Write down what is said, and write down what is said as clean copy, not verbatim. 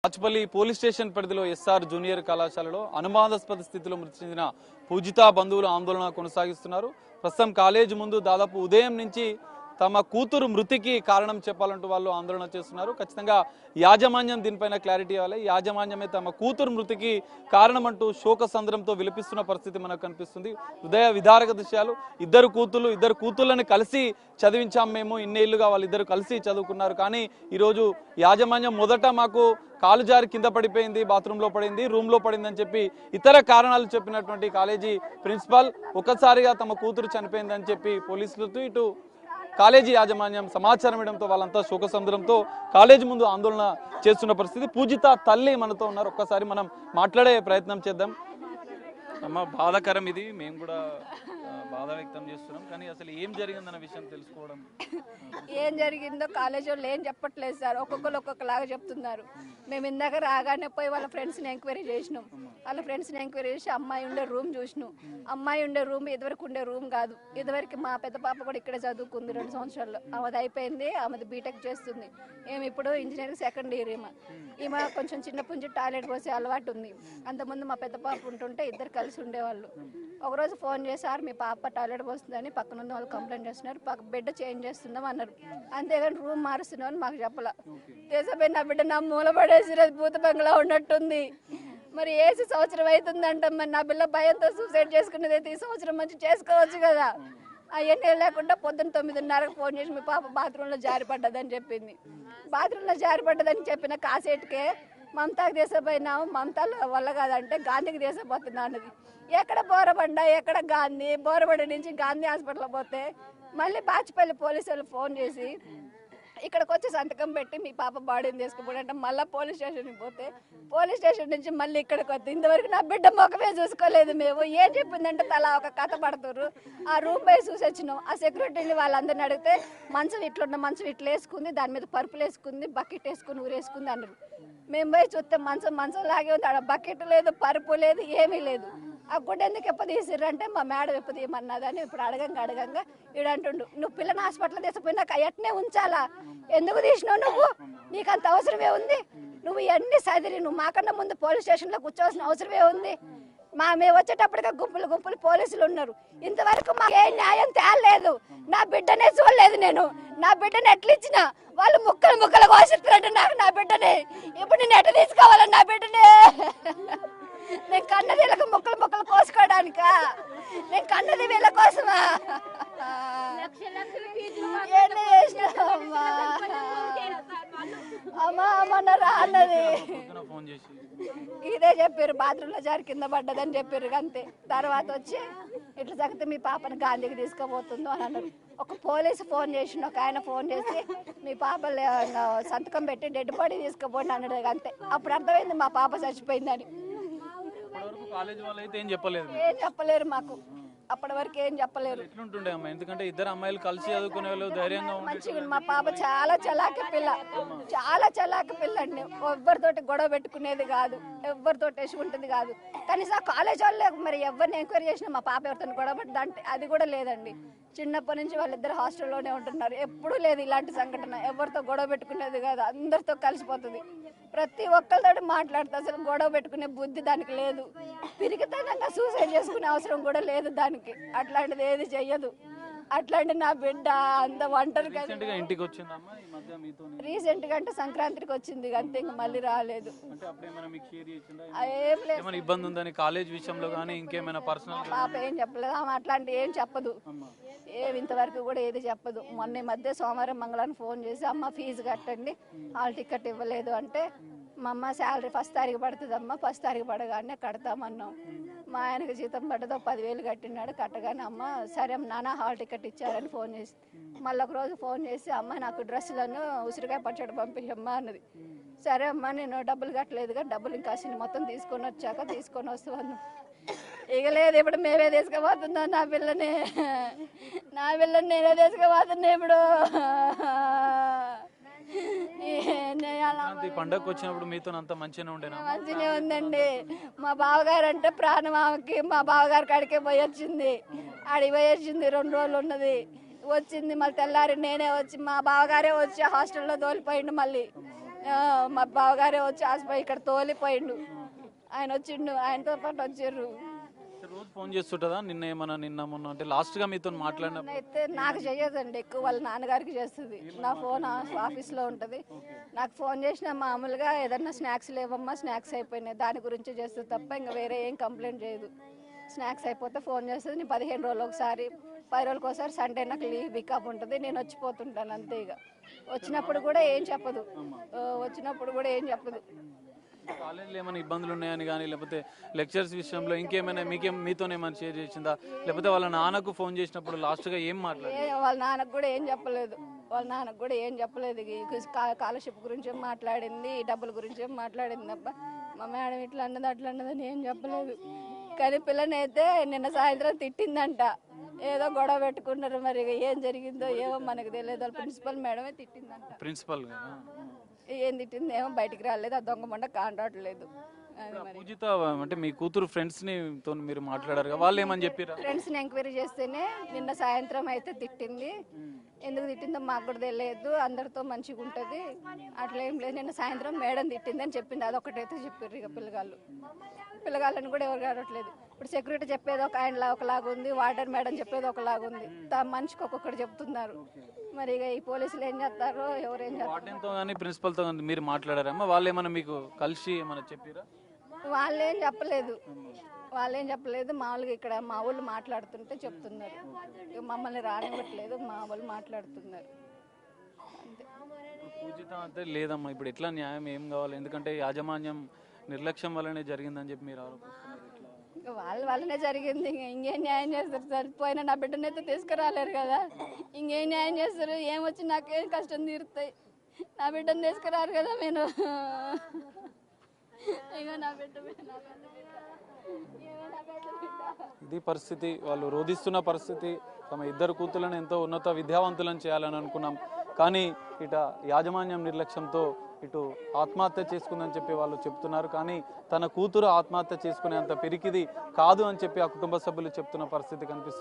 Rachapalli police station పరిధిలో SR junior కళాశాలలో అనుమానాస్పద స్థితిలో మృతి చెందిన పూజిత బంధువులు ఆందోళన కొనసాగిస్తున్నారు. ప్రస్తుతం కాలేజీ ముందు దాదాపు ఉదయం నుంచి తమ కూతురు మృతికి కారణం చెప్పాలంటూ వాళ్ళు ఆందోళన చేస్తున్నారు. ఖచ్చితంగా యాజమాన్యం దీనిపైన క్లారిటీ ఇవ్వాలి. యాజమాన్యమే తమ కూతురు మృతికి కారణం అంటూ శోక సంద్రంతో విలపిస్తున్న పరిస్థితి మనకు కనిపిస్తుంది. హృదయ విదారక దృశ్యాలు. ఇద్దరు కూతుళ్ళని కలిసి చదివించాం మేము, ఇన్నేళ్లుగా వాళ్ళిద్దరు కలిసి చదువుకున్నారు. కానీ ఈరోజు యాజమాన్యం మొదట మాకు కాలు జారి కింద పడిపోయింది, బాత్రూంలో పడింది, రూమ్లో పడింది అని చెప్పి ఇతర కారణాలు చెప్పినటువంటి కాలేజీ ప్రిన్సిపాల్ ఒక్కసారిగా తమ కూతురు చనిపోయిందని చెప్పి పోలీసులతో ఇటు కాలేజీ యాజమాన్యం సమాచారం ఇవ్వడంతో వాళ్ళంతా శోకసంద్రంతో కాలేజీ ముందు ఆందోళన చేస్తున్న పరిస్థితి. పూజిత తల్లి మనతో ఉన్నారు, ఒక్కసారి మనం మాట్లాడే ప్రయత్నం చేద్దాం. అమ్మ, బాధాకరం ఇది, మేము కూడా బాధ వ్యక్తం చేస్తున్నాం. కానీ అసలు ఏం జరిగిందన్న విషయం తెలుసుకోవడం. ఏం జరిగిందో కాలేజ్ వాళ్ళు ఏం చెప్పట్లేదు సార్, ఒక్కొక్కలాగా చెప్తున్నారు. మేము ఇందాక రాగానే పోయి వాళ్ళ ఫ్రెండ్స్ని ఎంక్వైరీ చేసినాం. వాళ్ళ ఫ్రెండ్స్ని ఎంక్వైరీ చేసి అమ్మాయి ఉండే రూమ్ చూసినాం. అమ్మాయి ఉండే రూమ్ ఇదివరకు ఉండే రూమ్ కాదు. ఇదివరకు మా పెద్ద పాప కూడా ఇక్కడే చదువుకుంది 2 సంవత్సరాల్లో. ఆమెది అయిపోయింది, ఆమెది బీటెక్ చేస్తుంది. ఏమి ఇప్పుడు ఇంజనీరింగ్ సెకండ్ ఇయర్. ఈమె కొంచెం చిన్నప్పుడు టాయిలెట్ పోసే అలవాటు ఉంది. అంతకుముందు మా పెద్ద పాప ఉంటుంటే ఇద్దరు కలిసి ఉండేవాళ్ళు. ఒకరోజు ఫోన్ చేశారు, మీ పాప టాయిలెట్ పోస్తుందని పక్కన ఉన్న వాళ్ళు కంప్లైంట్ చేస్తున్నారు, బెడ్ చేంజ్ చేస్తున్నాం అన్నారు. అంతేగాని రూమ్ మారుస్తున్నాం అని మాకు చెప్పలా. దేశపోయి నా బిడ్డ నా మూల పడేసి భూత బంగ్లా ఉన్నట్టుంది. మరి ఏసి సంవత్సరం అవుతుందంట, మరి నా బిడ్డ భయంతో సూసైడ్ చేసుకునేది అయితే ఈ సంవత్సరం మంచి చేసుకోవచ్చు కదా. అవన్నీ లేకుండా పొద్దున్న 9:30కు ఫోన్ చేసి మీ పాప బాత్రూంలో జారిపడ్డదని చెప్పింది. బాత్రూంలో జారిపడ్డదని చెప్పిన కాసేట్కే మమతాకి దేశపోయినాము, మమతాల వల్ల కాదంటే గాంధీకి దేశపోతున్నా అన్నది. ఎక్కడ బోరబండ, ఎక్కడ గాంధీ? బోరబండ నుంచి గాంధీ హాస్పిటల్ పోతే మళ్ళీ బాచిపల్లి పోలీసు వాళ్ళు ఫోన్ చేసి ఇక్కడికి వచ్చి సంతకం పెట్టి మీ పాప బాడీని తీసుకుపోయాడంటే మళ్ళీ పోలీస్ స్టేషన్కి పోతే పోలీస్ స్టేషన్ నుంచి మళ్ళీ ఇక్కడికి వస్తే ఇంతవరకు నా బిడ్డ ముఖమే చూసుకోలేదు. మేము ఏం చెప్పిందంటే తలా ఒక కథ పడుతున్నారు. ఆ రూమ్ పోయి చూసి వచ్చినాం. ఆ సెక్యూరిటీని వాళ్ళందరిని అడిగితే మంచం ఇట్లున్న మంచం ఇట్లా వేసుకుంది, దాని మీద పరుపులు వేసుకుంది, బకెట్ వేసుకుని ఊరేసుకుంది అన్నారు. మేము పోయి చూస్తే మంచం లాగే ఉంది. ఆడ బకెట్ లేదు, పరుపు లేదు, ఏమీ లేదు. ఆ గుడ్డ ఎందుకు ఎప్పదీసిర్రంటే మా మేడం ఎప్పదీయమన్నదని ఇప్పుడు అడగంగా ఈడంటుండు, నువ్వు పిల్లని హాస్పిటల్ తీసుకుపోయినాక ఎట్నే ఉంచాలా, ఎందుకు తీసినావు నువ్వు, నీకు అంత అవసరమే ఉంది, నువ్వు ఇవన్నీ సదిరి నువ్వు మాకన్నా ముందు పోలీస్ స్టేషన్లో కూర్చోవాల్సిన అవసరమే ఉంది. మేము వచ్చేటప్పటికే గుంపులు పోలీసులు ఉన్నారు. ఇంతవరకు మాకు ఏ న్యాయం తేలేదు. నా బిడ్డనే చూడలేదు నేను. నా బిడ్డని ఎట్లిచ్చినా వాళ్ళు ముక్కలు కోసిస్తారంటే నాకు నా బిడ్డనే. ఇప్పుడు నేను ఎట్లా తీసుకోవాలని నా బిడ్డనే? నేను కన్నది వీళ్ళకి ముక్కలు కోసుకోవడానికా? నేను కన్నది వీళ్ళ కోసమా? అమ్మా రా అన్నది. ఇదే చెప్పారు, బాత్రూంలో జారి కింద పడ్డదని చెప్పారు. అంతే. తర్వాత వచ్చి ఇట్లా తగ్గితే మీ పాపని గాంధీకి తీసుకుపోతుందో అని అన్నారు. ఒక పోలీసు ఫోన్ చేసిండు, ఒక ఆయన ఫోన్ చేసి మీ పాప సంతకం పెట్టి డెడ్ బాడీ తీసుకుపోండి అన్నాడు. అంతే. అప్పుడు అర్థమైంది మా పాప చచ్చిపోయిందని. ఏం చెప్పలేరు మాకు, అప్పటి వరకు ఏం చెప్పలేరు. ఎందుకంటే ఇద్దరు అమ్మాయిలు కలిసి చదువుకునే వాళ్ళు ధైర్యంగా మంచిగా. మా పాప చాలా చలాకి పిల్ల అండి. ఎవరితోటి గొడవ పెట్టుకునేది కాదు, ఎవరితోటి వేసి ఉంటుంది కాదు. కనీసం కాలేజ్ వాళ్ళు మరి ఎవరిని ఎంక్వైరీ చేసినా మా పాప ఎవరితో గొడవ పడ్డంటే అది కూడా లేదండి. చిన్నప్పటి నుంచి వాళ్ళిద్దరు హాస్టల్లోనే ఉంటున్నారు. ఎప్పుడూ లేదు ఇలాంటి సంఘటన. ఎవరితో గొడవ పెట్టుకునేది కాదు, అందరితో కలిసిపోతుంది. ప్రతి ఒక్కరితో మాట్లాడుతూ అసలు గొడవ పెట్టుకునే బుద్ధి దానికి లేదు. పిరికితనంగా సూసైడ్ చేసుకునే అవసరం కూడా లేదు దానికి. అట్లాంటిది ఏది చెయ్యదు. అట్లాంటి నా బిడ్డ అంత ఒంటరిగా రీసెంట్ గా అంటే సంక్రాంతికి వచ్చింది అంతే, ఇంక మళ్ళీ రాలేదు. పాప ఏం చెప్పలేదు, ఆమె అట్లాంటి ఏం చెప్పదు. ఇంతవరకు కూడా ఏది చెప్పదు. మొన్న మధ్య సోమవారం మంగళవారం ఫోన్ చేసి అమ్మ ఫీజు కట్టండి, హాల్ టికెట్ ఇవ్వలేదు అంటే మా అమ్మ శాలరీ 1st తారీఖు పడుతుందమ్మా, 1st తారీఖు పడగానే కడతామన్నాం. మా ఆయనకు జీతం పడ్డదో 10,000 కట్టినాడు. కట్టగానే అమ్మ సరే నాన్న హాల్ టికెట్ ఇచ్చారని ఫోన్ చేసి మళ్ళీ ఒక రోజు ఫోన్ చేసి అమ్మ నాకు డ్రెస్సులను ఉసిరికాయ పచ్చడి పంపించమ్మా అన్నది. సరే అమ్మ నేను డబ్బులు కట్టలేదుగా, డబ్బులు ఇంకా మొత్తం తీసుకొని వస్తాను. ఇక లేదు, ఇప్పుడు మేమే తీసుకుపోతున్నాం నా పిల్లని నేనే తీసుకుపోతున్నా ఇప్పుడు. పండగకు వచ్చినప్పుడు మీతో అంత మంచిగానే ఉందండి. మా బావగారు అంటే ప్రాణం ఆమెకి. మా బావగారి కాడికే పోయి వచ్చింది, ఆడికి పోయి వచ్చింది. 2 రోజులు ఉన్నది, వచ్చింది. మళ్ళీ తెల్లారి నేనే వచ్చి మా బావగారే వచ్చి హాస్టల్లో తోలిపోయిండు. మళ్ళీ మా బావగారే వచ్చి హాస్పిటల్ ఇక్కడ తోలిపోయిండు. ఆయన వచ్చిండు, ఆయనతో పాటు వచ్చారు. రోజు ఫోన్ చేస్తుంటదా? నిన్న మొన్న అంటే లాస్ట్ గా మీతో మాట్లాడినప్పుడు అయితే నాకు చెయ్యదండి, ఎక్కువ వాళ్ళ నాన్నగారికి చేస్తుంది. నా ఫోన్ ఆఫీస్లో ఉంటుంది. నాకు ఫోన్ చేసిన మామూలుగా ఏదన్నా స్నాక్స్ లేవమ్మా, స్నాక్స్ అయిపోయినాయి, దాని గురించి చేస్తుంది తప్ప ఇంకా వేరే ఏం కంప్లైంట్ చేయదు. స్నాక్స్ అయిపోతే ఫోన్ చేస్తుంది. నేను 15 రోజులు ఒకసారి, 10 రోజులకు ఒకసారి సండే నాకు లీవ్ పికప్ ఉంటుంది, నేను వచ్చిపోతుంటాను అంతే. ఇక వచ్చినప్పుడు కూడా ఏం చెప్పదు, కాలేజీలో ఏమైనా ఇబ్బందులు ఉన్నాయని కానీ, లేకపోతే లెక్చర్స్ విషయంలో ఇంకేమైనా మీతోనేమైనా షేర్ చేసిందా? లేకపోతే వాళ్ళ నాన్నకు ఫోన్ చేసినప్పుడు లాస్ట్గా ఏం మాట్లాడారు? వాళ్ళ నాన్నకు కూడా ఏం చెప్పలేదు. స్కాలర్షిప్ గురించి ఏం మాట్లాడింది, డబ్బుల గురించి ఏం మాట్లాడింది అబ్బా. మా మేడం ఇట్లా అన్నది అట్లా అన్నదని ఏం చెప్పలేదు. కానీ పిల్లనైతే నిన్న సాయంత్రం తిట్టిందంట, ఏదో గొడవ పెట్టుకున్నారు. మరి ఏం జరిగిందో ఏమో మనకు తెలియదు. ప్రిన్సిపల్ మేడమే తిట్టిందంట. ప్రిన్సిపల్ ఏం తిట్టింది ఏమో బయటికి రాలేదు, ఆ దొంగ మొండ కాంటాడలేదు. పూజిత అంటే మీ కూతురు ఫ్రెండ్స్ ని తో మీరు మాట్లాడారు, వాళ్ళు ఏమని చెప్పారు? ఫ్రెండ్స్ని ఎంక్వైరీ చేస్తేనే నిన్న సాయంత్రం అయితే తిట్టింది. ఎందుకు తిట్టిందో మాకు కూడా తెలియదు, అందరితో మంచిగా ఉంటుంది, అట్లా ఏం లేదు. నిన్న సాయంత్రం మేడం తిట్టింది అని చెప్పింది, అదొకటైతే చెప్పారు. ఇక పిల్లగాళ్ళని కూడా ఎవరు అడగట్లేదు. ఇప్పుడు సెక్యూరిటీ చెప్పేది ఒకలాగా ఉంది, వార్డెన్ మేడం చెప్పేది ఒకలాగా ఉంది, మనిషికి ఒక్కొక్కటి చెప్తున్నారు. మరి ఇక ఈ పోలీసులు ఏం చేస్తారో ఎవరేం చేస్తారు. వార్డెన్తో కానీ ప్రిన్సిపల్తో కానీ మీరు మాట్లాడారమ్మా? వాళ్ళు ఏమైనా మీకు కలిసి ఏమైనా చెప్పారా? వాళ్ళేం చెప్పలేదు. మామూలుగా ఇక్కడ మా వాళ్ళు మాట్లాడుతుంటే చెప్తున్నారు. ఇక మమ్మల్ని రానివ్వట్లేదు, మా వాళ్ళు మాట్లాడుతున్నారు అంతే. పూజిత అంటే లేదమ్మా, ఇప్పుడు ఎట్లా న్యాయం ఏం కావాలి? ఎందుకంటే యాజమాన్యం నిర్లక్ష్యం వల్లనే జరిగిందని చెప్పి మీరు ఆరోపిస్తున్నారు. వాళ్ళనే జరిగింది, ఇంకేం న్యాయం చేస్తారు సార్? పోయిన నా బిడ్డనైతే తీసుకురాలేరు కదా, ఇంకేం న్యాయం చేస్తారు? ఏమొచ్చి నాకేం కష్టం తీరుతాయి? నా బిడ్డను తీసుకురారు కదా. నేను ఇది పరిస్థితి, వాళ్ళు రోధిస్తున్న పరిస్థితి. తమ ఇద్దరు కూతులను ఎంతో ఉన్నత విద్యావంతులను చేయాలని అనుకున్నాం, కానీ ఇట యాజమాన్యం నిర్లక్ష్యంతో ఇటు ఆత్మహత్య చేసుకుందని చెప్పి వాళ్ళు చెప్తున్నారు. కానీ తన కూతురు ఆత్మహత్య చేసుకునేంత పిరికిది కాదు అని చెప్పి ఆ కుటుంబ సభ్యులు చెప్తున్న పరిస్థితి కనిపిస్తుంది.